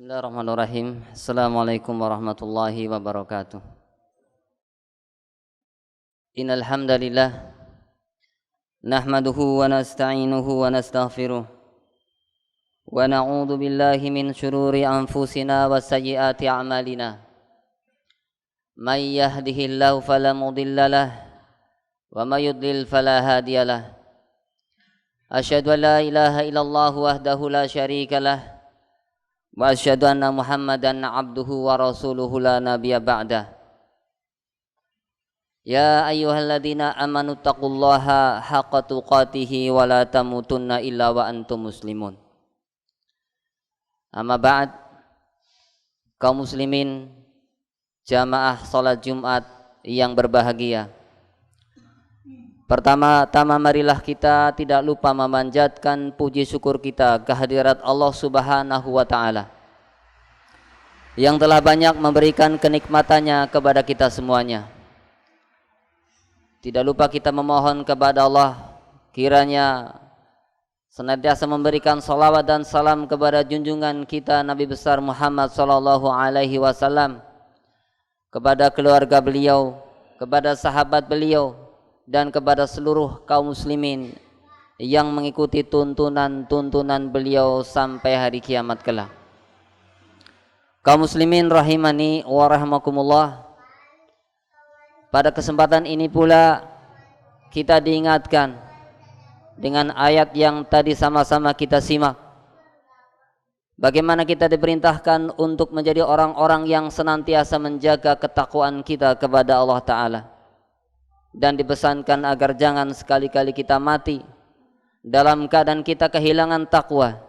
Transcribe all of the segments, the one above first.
Bismillahirrahmanirrahim. Assalamualaikum warahmatullahi wabarakatuh. Innal hamdalillah nahmaduhu wa nasta'inuhu wa nastaghfiruh wa na'udzu billahi min shururi anfusina wa sayyiati a'malina. May yahdihillahu fala mudilla lahu wa may yudlil fala hadiya lahu. Asyhadu an la ilaha illallah wahdahu la syarika lahu wa asyhadu anna Muhammadan abduhu wa rasuluhu la nabiyya ba'dah. Ya ayyuhalladzina amanu taqullaha haqqa tuqatih wa la tamutunna illa wa antum muslimun. Amma ba'd, kaum muslimin jamaah salat Jumat yang berbahagia. Pertama-tama marilah kita tidak lupa memanjatkan puji syukur kita kehadirat Allah Subhanahu wa taala yang telah banyak memberikan kenikmatannya kepada kita semuanya. Tidak lupa kita memohon kepada Allah kiranya senantiasa memberikan salawat dan salam kepada junjungan kita Nabi besar Muhammad sallallahu alaihi wasallam, kepada keluarga beliau, kepada sahabat beliau, dan kepada seluruh kaum muslimin yang mengikuti tuntunan beliau sampai hari kiamat kelak. Kaum muslimin rahimani wa rahimakumullah, pada kesempatan ini pula kita diingatkan dengan ayat yang tadi sama-sama kita simak, bagaimana kita diperintahkan untuk menjadi orang-orang yang senantiasa menjaga ketakwaan kita kepada Allah Ta'ala, dan dipesankan agar jangan sekali-kali kita mati dalam keadaan kita kehilangan takwa,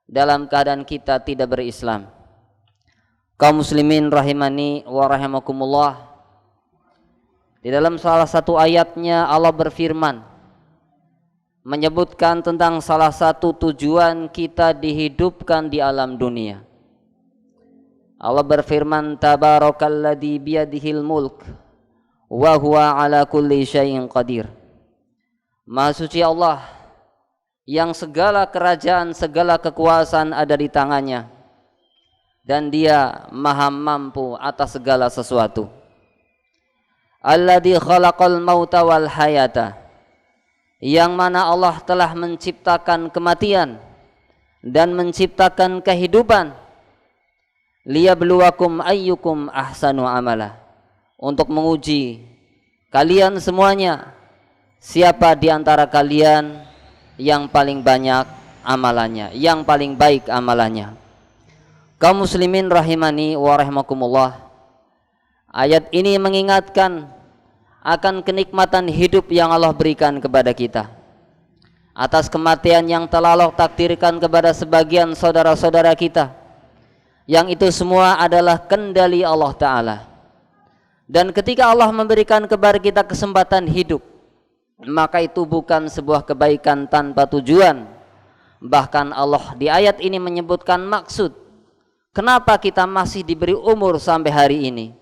dalam keadaan kita tidak berislam. Kaum muslimin rahimani wa rahimakumullah, di dalam salah satu ayatnya Allah berfirman menyebutkan tentang salah satu tujuan kita dihidupkan di alam dunia. Allah berfirman, tabarakalladzi biyadihil mulk wa huwa ala kulli syai'in qadir. Maha suci Allah yang segala kerajaan, segala kekuasaan ada di tangannya, dan dia maha mampu atas segala sesuatu. Alladzi khalaqal mauta wal hayata, yang mana Allah telah menciptakan kematian dan menciptakan kehidupan. Liyabluwakum ayyukum ahsanu amala, untuk menguji kalian semuanya, siapa di antara kalian yang paling banyak amalannya, yang paling baik amalannya. Kaum muslimin rahimani wa rahimakumullah, ayat ini mengingatkan akan kenikmatan hidup yang Allah berikan kepada kita, atas kematian yang telah Allah takdirkan kepada sebagian saudara-saudara kita, yang itu semua adalah kendali Allah Ta'ala. Dan ketika Allah memberikan kepada kita kesempatan hidup, maka itu bukan sebuah kebaikan tanpa tujuan. Bahkan Allah di ayat ini menyebutkan maksud kenapa kita masih diberi umur sampai hari ini.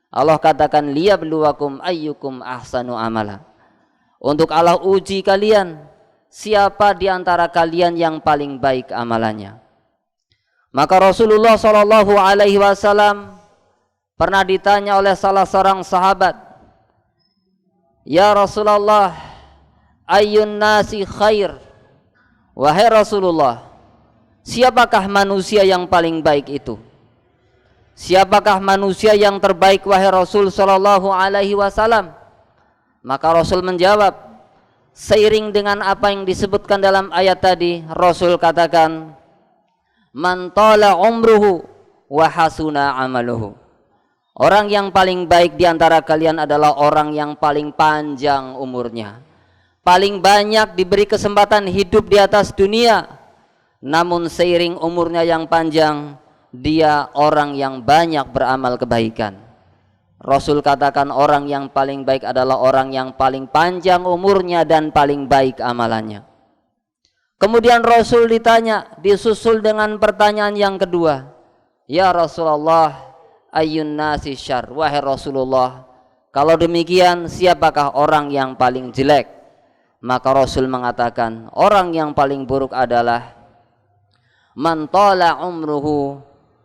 Allah katakan liyabluwakum ayyukum ahsanu amala, untuk Allah uji kalian siapa di antara kalian yang paling baik amalannya. Maka Rasulullah sallallahu alaihi wasallam pernah ditanya oleh salah seorang sahabat, ya Rasulullah, ayyun nasi khair? Wahai Rasulullah, siapakah manusia yang paling baik itu? Siapakah manusia yang terbaik wahai Rasul sallallahu alaihi wasallam? Maka Rasul menjawab, seiring dengan apa yang disebutkan dalam ayat tadi, Rasul katakan, man tala umruhu wa hasuna amaluhu. Orang yang paling baik di antara kalian adalah orang yang paling panjang umurnya, paling banyak diberi kesempatan hidup di atas dunia, namun seiring umurnya yang panjang, dia orang yang banyak beramal kebaikan. Rasul katakan orang yang paling baik adalah orang yang paling panjang umurnya dan paling baik amalannya. Kemudian Rasul ditanya, disusul dengan pertanyaan yang kedua, ya Rasulullah, ayyun nasi syarr? Wahai Rasulullah, kalau demikian siapakah orang yang paling jelek? Maka Rasul mengatakan orang yang paling buruk adalah man tala umruhu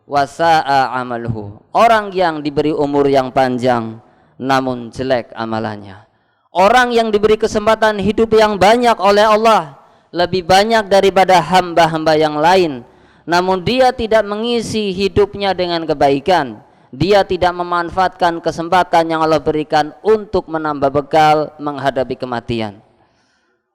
wa sa'a amaluhu. Orang yang diberi umur yang panjang namun jelek amalannya. Orang yang diberi kesempatan hidup yang banyak oleh Allah, lebih banyak daripada hamba-hamba yang lain, namun dia tidak mengisi hidupnya dengan kebaikan. Dia tidak memanfaatkan kesempatan yang Allah berikan untuk menambah bekal menghadapi kematian.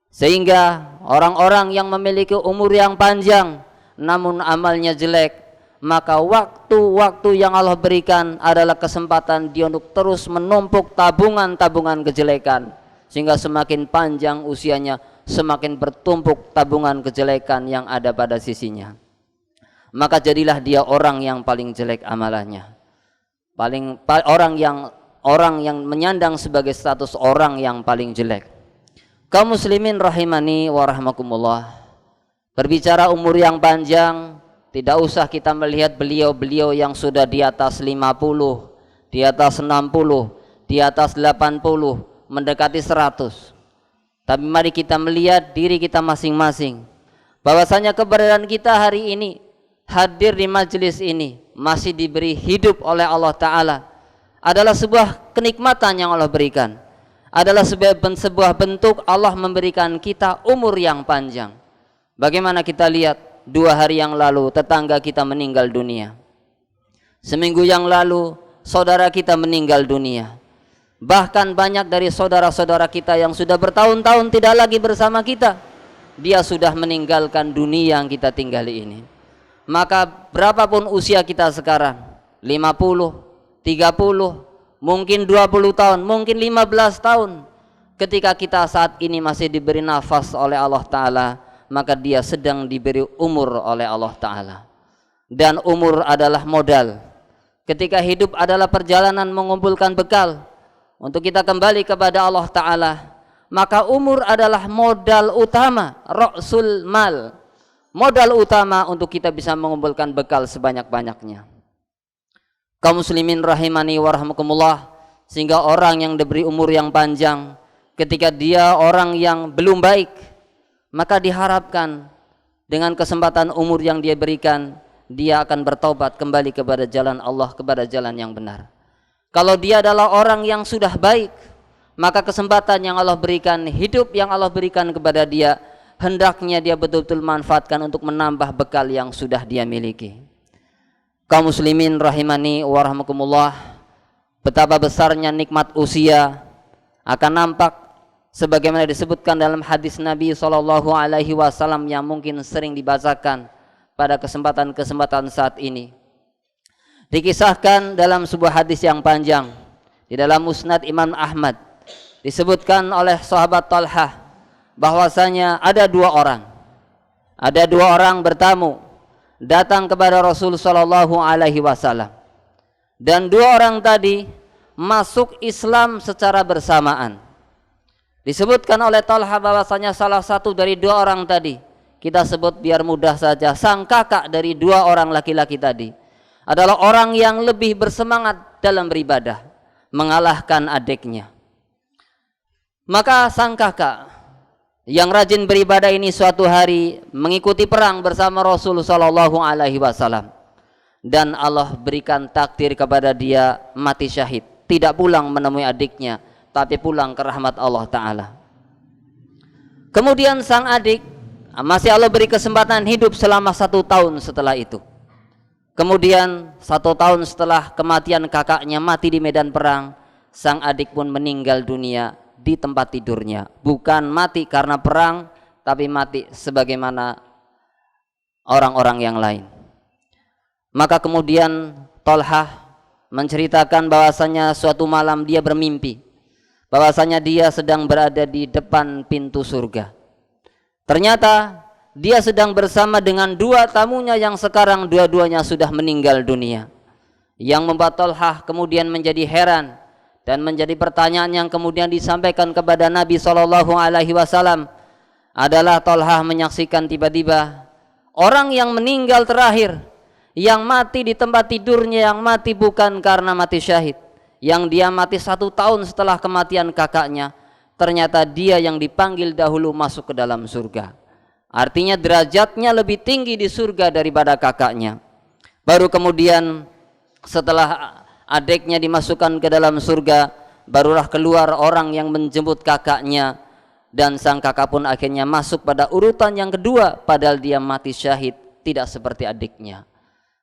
Sehingga orang-orang yang memiliki umur yang panjang namun amalnya jelek, maka waktu-waktu yang Allah berikan adalah kesempatan dia untuk terus menumpuk tabungan-tabungan kejelekan, sehingga semakin panjang usianya semakin bertumpuk tabungan kejelekan yang ada pada sisinya. Maka jadilah dia orang yang paling jelek amalannya, orang yang menyandang sebagai status orang yang paling jelek. Kaum muslimin rahimani wa rahmakumullah, berbicara umur yang panjang, tidak usah kita melihat beliau-beliau yang sudah di atas 50, di atas 60, di atas 80, mendekati 100. Tapi mari kita melihat diri kita masing-masing, bahwasanya keberadaan kita hari ini, hadir di majelis ini, masih diberi hidup oleh Allah Ta'ala, adalah sebuah kenikmatan yang Allah berikan, adalah sebuah bentuk Allah memberikan kita umur yang panjang. Bagaimana kita lihat 2 hari yang lalu tetangga kita meninggal dunia, seminggu yang lalu saudara kita meninggal dunia, bahkan banyak dari saudara-saudara kita yang sudah bertahun-tahun tidak lagi bersama kita, dia sudah meninggalkan dunia yang kita tinggali ini. Maka berapapun usia kita sekarang, 50, 30, mungkin 20 tahun, mungkin 15 tahun, ketika kita saat ini masih diberi nafas oleh Allah Ta'ala, maka dia sedang diberi umur oleh Allah Ta'ala. Dan umur adalah modal. Ketika hidup adalah perjalanan mengumpulkan bekal untuk kita kembali kepada Allah Ta'ala, maka umur adalah modal utama, ra'sul mal, modal utama untuk kita bisa mengumpulkan bekal sebanyak-banyaknya. Kaum muslimin rahimani wa rahmakumullah, sehingga orang yang diberi umur yang panjang, ketika dia orang yang belum baik, maka diharapkan dengan kesempatan umur yang dia berikan, dia akan bertaubat kembali kepada jalan Allah, kepada jalan yang benar. Kalau dia adalah orang yang sudah baik, maka kesempatan yang Allah berikan, hidup yang Allah berikan kepada dia, hendaknya dia betul-betul manfaatkan untuk menambah bekal yang sudah dia miliki. Kaum muslimin rahimani wa rahmakumullah, betapa besarnya nikmat usia akan nampak sebagaimana disebutkan dalam hadis Nabi SAW yang mungkin sering dibacakan pada kesempatan-kesempatan saat ini. Dikisahkan dalam sebuah hadis yang panjang di dalam Musnad Imam Ahmad, disebutkan oleh sahabat Talhah bahwasanya ada 2 orang bertamu datang kepada Rasul SAW, dan 2 orang tadi masuk Islam secara bersamaan. Disebutkan oleh Talha bahwasanya salah satu dari 2 orang tadi, kita sebut biar mudah saja, sang kakak dari 2 orang laki-laki tadi adalah orang yang lebih bersemangat dalam beribadah, mengalahkan adiknya. Maka sang kakak yang rajin beribadah ini suatu hari mengikuti perang bersama Rasul SAW, dan Allah berikan takdir kepada dia mati syahid, tidak pulang menemui adiknya, tapi pulang ke rahmat Allah Ta'ala. Kemudian sang adik masih Allah beri kesempatan hidup selama 1 tahun setelah itu. Kemudian 1 tahun setelah kematian kakaknya mati di medan perang, sang adik pun meninggal dunia di tempat tidurnya. Bukan mati karena perang, tapi mati sebagaimana orang-orang yang lain. Maka kemudian Talhah menceritakan bahwasanya suatu malam dia bermimpi bahwasanya dia sedang berada di depan pintu surga. Ternyata dia sedang bersama dengan 2 tamunya yang sekarang dua-duanya sudah meninggal dunia. Yang membuat Talhah kemudian menjadi heran, dan menjadi pertanyaan yang kemudian disampaikan kepada Nabi SAW adalah Talhah menyaksikan tiba-tiba orang yang meninggal terakhir, yang mati di tempat tidurnya, yang mati bukan karena mati syahid, yang dia mati 1 tahun setelah kematian kakaknya, ternyata dia yang dipanggil dahulu masuk ke dalam surga. Artinya derajatnya lebih tinggi di surga daripada kakaknya. Baru kemudian setelah adiknya dimasukkan ke dalam surga, barulah keluar orang yang menjemput kakaknya, dan sang kakak pun akhirnya masuk pada urutan yang kedua, padahal dia mati syahid, tidak seperti adiknya.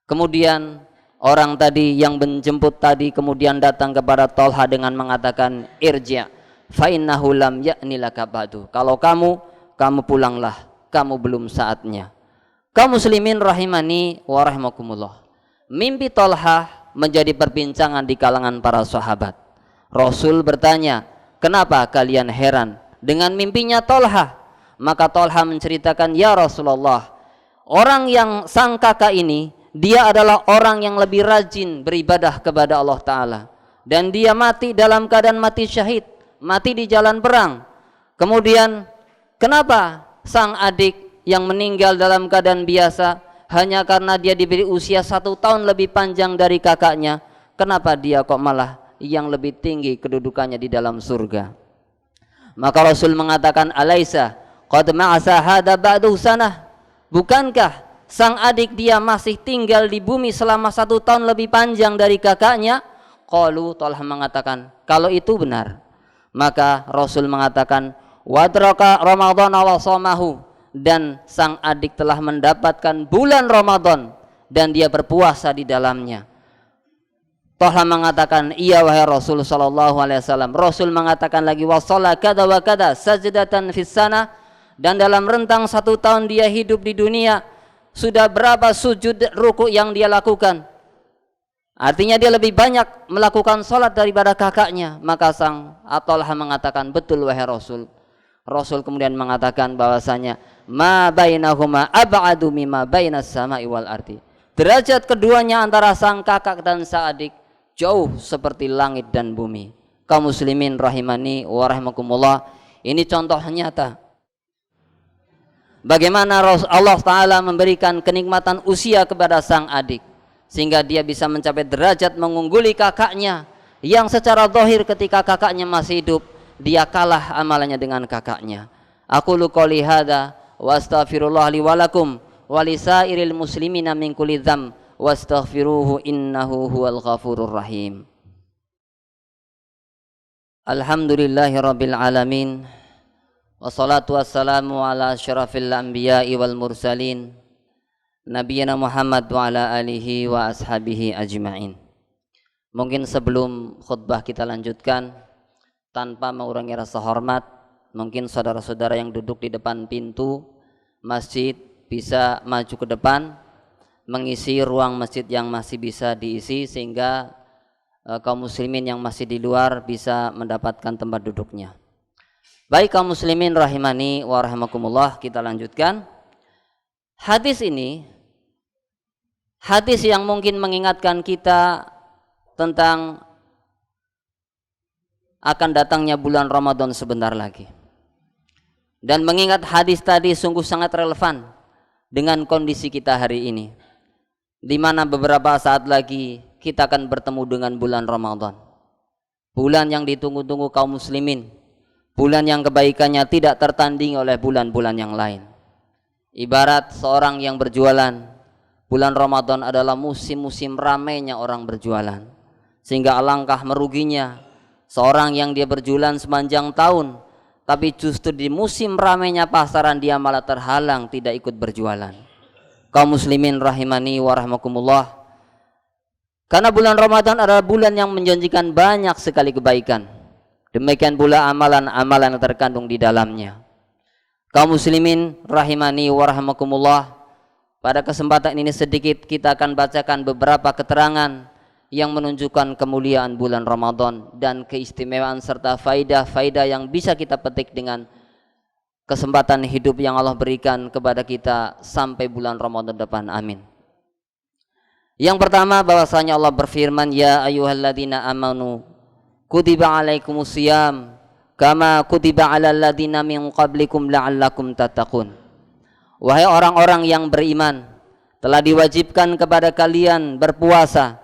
Kemudian orang tadi yang menjemput tadi kemudian datang kepada Tolha dengan mengatakan, irja' fa innahu lam ya'ni laka ba'du. Kalau kamu pulanglah, kamu belum saatnya. Kaum muslimin rahimani wa rahimakumullah. Mimpi Tolha menjadi perbincangan di kalangan para sahabat. Rasul bertanya, kenapa kalian heran dengan mimpinya Tolha? Maka Tolha menceritakan, ya Rasulullah, orang yang sang kakak ini, dia adalah orang yang lebih rajin beribadah kepada Allah Ta'ala, dan dia mati dalam keadaan mati syahid, mati di jalan perang. Kemudian kenapa sang adik yang meninggal dalam keadaan biasa hanya karena dia diberi usia 1 tahun lebih panjang dari kakaknya, kenapa dia kok malah yang lebih tinggi kedudukannya di dalam surga? Maka Rasul mengatakan, alaisa qad ma'asa hada ba'du sanah, bukankah sang adik dia masih tinggal di bumi selama 1 tahun lebih panjang dari kakaknya? Qalu, Tolha mengatakan, kalau itu benar. Maka Rasul mengatakan, wadraka Ramadan wa shamahu, dan sang adik telah mendapatkan bulan Ramadan dan dia berpuasa di dalamnya. Tolha mengatakan, iya wahai Rasul sallallahu alaihi wasallam. Rasul mengatakan lagi, wa shalla kada wa kada sajdatan fis sana, dan dalam rentang 1 tahun dia hidup di dunia, sudah berapa sujud ruku yang dia lakukan? Artinya dia lebih banyak melakukan salat daripada kakaknya. Maka sang Tolha mengatakan, betul wahai Rasul. Rasul kemudian mengatakan bahwasanya ma bainahuma ab'adu mimma bainas sama'i wal ardi. Derajat keduanya antara sang kakak dan sang adik jauh seperti langit dan bumi. Kaum muslimin rahimani wa rahimakumullah, ini contoh nyata bagaimana Allah Ta'ala memberikan kenikmatan usia kepada sang adik, sehingga dia bisa mencapai derajat mengungguli kakaknya, yang secara zahir ketika kakaknya masih hidup dia kalah amalannya dengan kakaknya. Aqulu qouli hadza wa astaghfirullah li wa lakum wa lisairil muslimina min kulli dzamb wastaghfiruhu innahu huwal ghafurur rahim. Alhamdulillahirabbil alamin, wassalatu wassalamu ala asyrafil anbiya'i wal mursalin, nabiyina Muhammad wa ala alihi wa ashabihi ajma'in. Mungkin sebelum khutbah kita lanjutkan, tanpa mengurangi rasa hormat, mungkin saudara-saudara yang duduk di depan pintu masjid bisa maju ke depan mengisi ruang masjid yang masih bisa diisi, sehingga kaum muslimin yang masih di luar bisa mendapatkan tempat duduknya. Baik kaum muslimin rahimani wa rahimakumullah, kita lanjutkan. Hadis ini hadis yang mungkin mengingatkan kita tentang akan datangnya bulan Ramadan sebentar lagi. Dan mengingat hadis tadi sungguh sangat relevan dengan kondisi kita hari ini, di mana beberapa saat lagi kita akan bertemu dengan bulan Ramadan. Bulan yang ditunggu-tunggu kaum muslimin, bulan yang kebaikannya tidak tertandingi oleh bulan-bulan yang lain. Ibarat seorang yang berjualan, bulan Ramadan adalah musim-musim ramainya orang berjualan, sehingga alangkah meruginya seorang yang dia berjualan sepanjang tahun, tapi justru di musim ramainya pasaran dia malah terhalang tidak ikut berjualan. Kaum muslimin rahimani wa rahimakumullah, karena bulan Ramadan adalah bulan yang menjanjikan banyak sekali kebaikan, demikian pula amalan-amalan yang terkandung di dalamnya. Kaum muslimin rahimani wa rahimakumullah, pada kesempatan ini sedikit kita akan bacakan beberapa keterangan yang menunjukkan kemuliaan bulan Ramadan dan keistimewaan serta faidah-faidah yang bisa kita petik dengan kesempatan hidup yang Allah berikan kepada kita sampai bulan Ramadan depan. Amin. Yang pertama, bahwasanya Allah berfirman, ya ayyuhalladzina amanu kutiba alaikumusiyam kama kutiba alal ladzina min qablikum la'allakum tattaqun. Wahai orang-orang yang beriman, telah diwajibkan kepada kalian berpuasa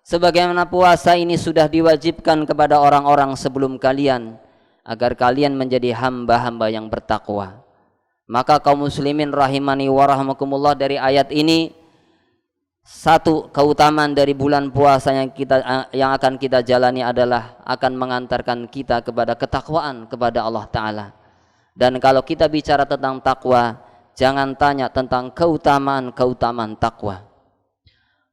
sebagaimana puasa ini sudah diwajibkan kepada orang-orang sebelum kalian, agar kalian menjadi hamba-hamba yang bertakwa. Maka kaum muslimin rahimani wa rahimakumullah, dari ayat ini Satu keutamaan dari bulan puasa yang akan kita jalani adalah akan mengantarkan kita kepada ketakwaan kepada Allah Ta'ala. Dan kalau kita bicara tentang takwa, jangan tanya tentang keutamaan takwa.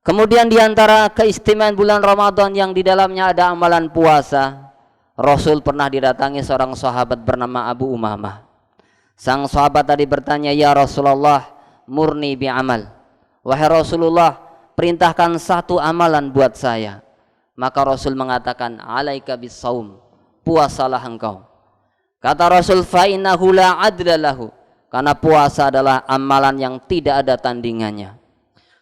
Kemudian diantara keistimewaan bulan Ramadan yang di dalamnya ada amalan puasa, Rasul pernah didatangi seorang sahabat bernama Abu Umamah. Sang sahabat tadi bertanya, "Ya Rasulullah, murni bi'amal." Wahai Rasulullah, perintahkan satu amalan buat saya. Maka Rasul mengatakan, "Alaika bis-shaum." Puasalah engkau. Kata Rasul, "Fa innahu la adla lahu." Karena puasa adalah amalan yang tidak ada tandingannya.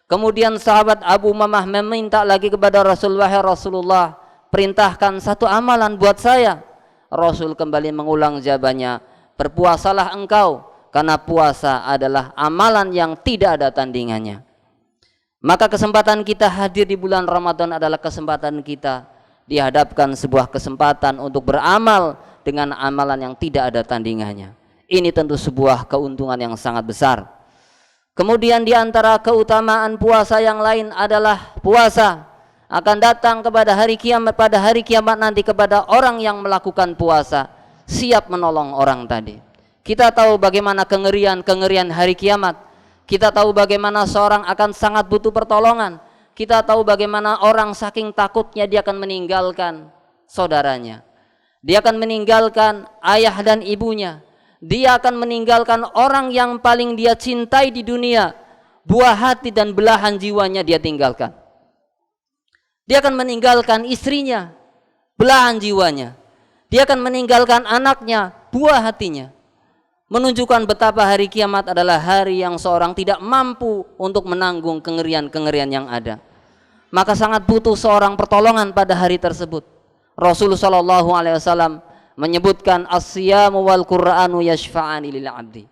Kemudian sahabat Abu Umamah meminta lagi kepada Rasul, "Wahai Rasulullah, perintahkan satu amalan buat saya." Rasul kembali mengulang jawabannya, "Berpuasalah engkau, karena puasa adalah amalan yang tidak ada tandingannya." Maka kesempatan kita hadir di bulan Ramadan adalah kesempatan kita dihadapkan sebuah kesempatan untuk beramal dengan amalan yang tidak ada tandingannya. Ini tentu sebuah keuntungan yang sangat besar. Kemudian di antara keutamaan puasa yang lain adalah puasa akan datang kepada hari kiamat, pada hari kiamat nanti kepada orang yang melakukan puasa, siap menolong orang tadi. Kita tahu bagaimana kengerian hari kiamat. Kita tahu bagaimana seorang akan sangat butuh pertolongan. Kita tahu bagaimana orang saking takutnya dia akan meninggalkan saudaranya. Dia akan meninggalkan ayah dan ibunya. Dia akan meninggalkan orang yang paling dia cintai di dunia. Buah hati dan belahan jiwanya dia tinggalkan. Dia akan meninggalkan istrinya, belahan jiwanya. Dia akan meninggalkan anaknya, buah hatinya. Menunjukkan betapa hari kiamat adalah hari yang seorang tidak mampu untuk menanggung kengerian-kengerian yang ada. Maka sangat butuh seorang pertolongan pada hari tersebut. Rasulullah SAW menyebutkan as-siyamu wal qur'anu yashfa'ani lil 'abdi.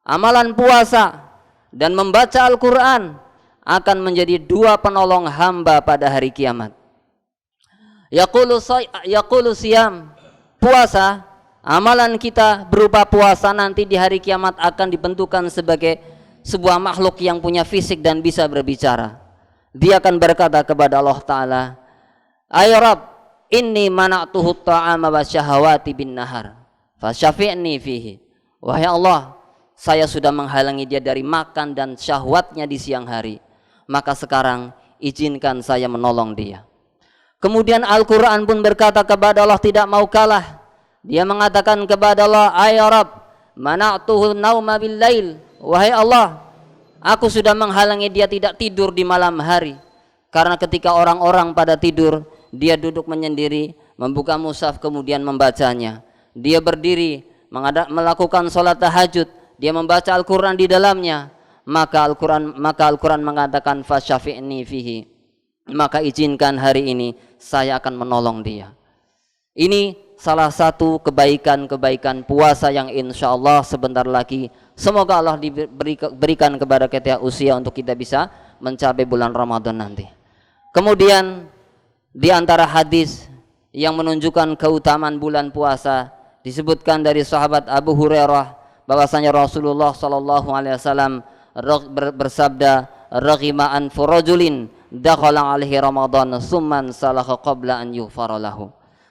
Amalan puasa dan membaca Al-Qur'an akan menjadi dua penolong hamba pada hari kiamat. Yaqulu siyam, puasa, amalan kita berupa puasa nanti di hari kiamat akan dibentukkan sebagai sebuah makhluk yang punya fisik dan bisa berbicara. Dia akan berkata kepada Allah Ta'ala, "Ay Rabb, inni mana'tuhu ta'ama wa syahawati bin nahar, fasyafi'ni fihi." Wahai Allah, saya sudah menghalangi dia dari makan dan syahwatnya di siang hari, maka sekarang izinkan saya menolong dia. Kemudian Al-Quran pun berkata kepada Allah tidak mau kalah. Dia mengatakan kepada Allah, "Ay Rabb, mana'tuhu nauma bil lail." Wahai Allah, aku sudah menghalangi dia tidak tidur di malam hari. Karena ketika orang-orang pada tidur, dia duduk menyendiri, membuka mushaf kemudian membacanya. Dia berdiri melakukan sholat tahajud, dia membaca Al-Quran di dalamnya. Maka Al-Quran mengatakan fasyafi'ni fihi, maka izinkan hari ini saya akan menolong dia. Ini salah satu kebaikan-kebaikan puasa yang insya Allah sebentar lagi semoga Allah berikan kepada kita usia untuk kita bisa mencapai bulan Ramadan nanti. Kemudian di antara hadis yang menunjukkan keutamaan bulan puasa disebutkan dari sahabat Abu Hurairah bahwasanya Rasulullah SAW bersabda, "Raghima an furajulin dakhala alaihi Ramadan summan salakha qabla an yughfara lahu."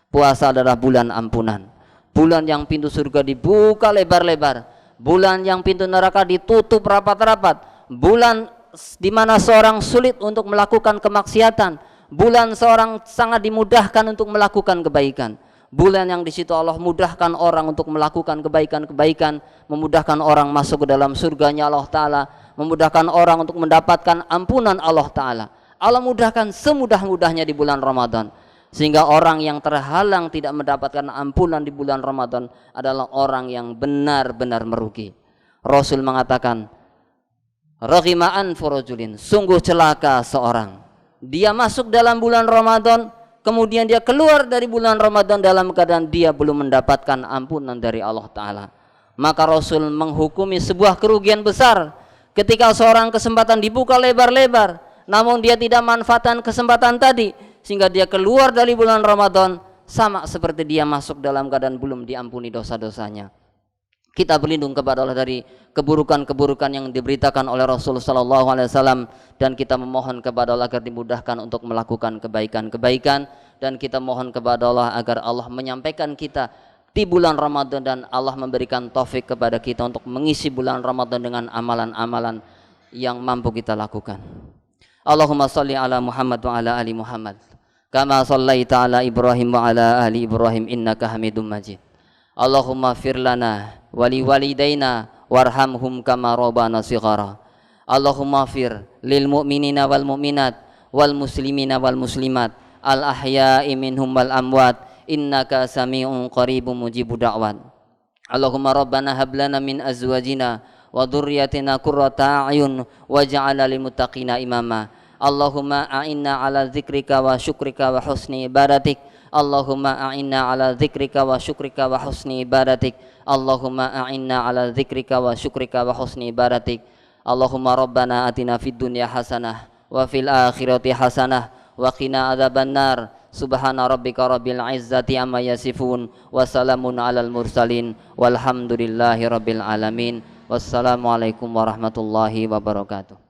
Puasa adalah bulan ampunan, bulan yang pintu surga dibuka lebar-lebar, bulan yang pintu neraka ditutup rapat-rapat, bulan di mana seorang sulit untuk melakukan kemaksiatan, bulan seorang sangat dimudahkan untuk melakukan kebaikan, bulan yang di situ Allah mudahkan orang untuk melakukan kebaikan-kebaikan, memudahkan orang masuk ke dalam surganya Allah Ta'ala, memudahkan orang untuk mendapatkan ampunan Allah Ta'ala. Allah mudahkan semudah-mudahnya di bulan Ramadan, sehingga orang yang terhalang tidak mendapatkan ampunan di bulan Ramadan adalah orang yang benar-benar merugi. Rasul mengatakan, "Raghima'an furajulin," sungguh celaka seorang, dia masuk dalam bulan Ramadan, kemudian dia keluar dari bulan Ramadan dalam keadaan dia belum mendapatkan ampunan dari Allah Ta'ala. Maka Rasul menghukumi sebuah kerugian besar ketika seorang kesempatan dibuka lebar-lebar, namun dia tidak manfaatkan kesempatan tadi, sehingga dia keluar dari bulan Ramadan sama seperti dia masuk dalam keadaan belum diampuni dosa-dosanya. Kita berlindung kepada Allah dari keburukan-keburukan yang diberitakan oleh Rasul sallallahu alaihi wasallam, dan kita memohon kepada Allah agar dimudahkan untuk melakukan kebaikan-kebaikan, dan kita mohon kepada Allah agar Allah menyampaikan kita di bulan Ramadan dan Allah memberikan taufik kepada kita untuk mengisi bulan Ramadan dengan amalan-amalan yang mampu kita lakukan. Allahumma shalli ala Muhammad wa ala ali Muhammad kama shallaita ala Ibrahim wa ala ali Ibrahim innaka Hamidum Majid. Allahumma fir lana wali walidaina warhamhum kama rabbana shighara. Allahumma fir lil mu'minina wal mu'minat wal muslimina wal muslimat al ahya'i minhum wal amwat innaka sami'un qaribun mujibud da'wat. Allahumma rabbana hab lana min azwajina wa dhurriyyatina qurrata a'yun waj'alna lil muttaqina imama. Allahumma a'inna ala dzikrika wa syukrika wa husni ibadatik. Allahumma a'inna ala dzikrika wa syukrika wa husni ibadatik. Allahumma a'inna ala dzikrika wa syukrika wa husni ibadatik. Allahumma rabbana atina fid dunya hasanah wa fil akhirati hasanah wa qina adzabannar. Subhana rabbika rabbil izzati amma yasifun wa salamun alal mursalin walhamdulillahi rabbil alamin. Wassalamualaikum warahmatullahi wabarakatuh.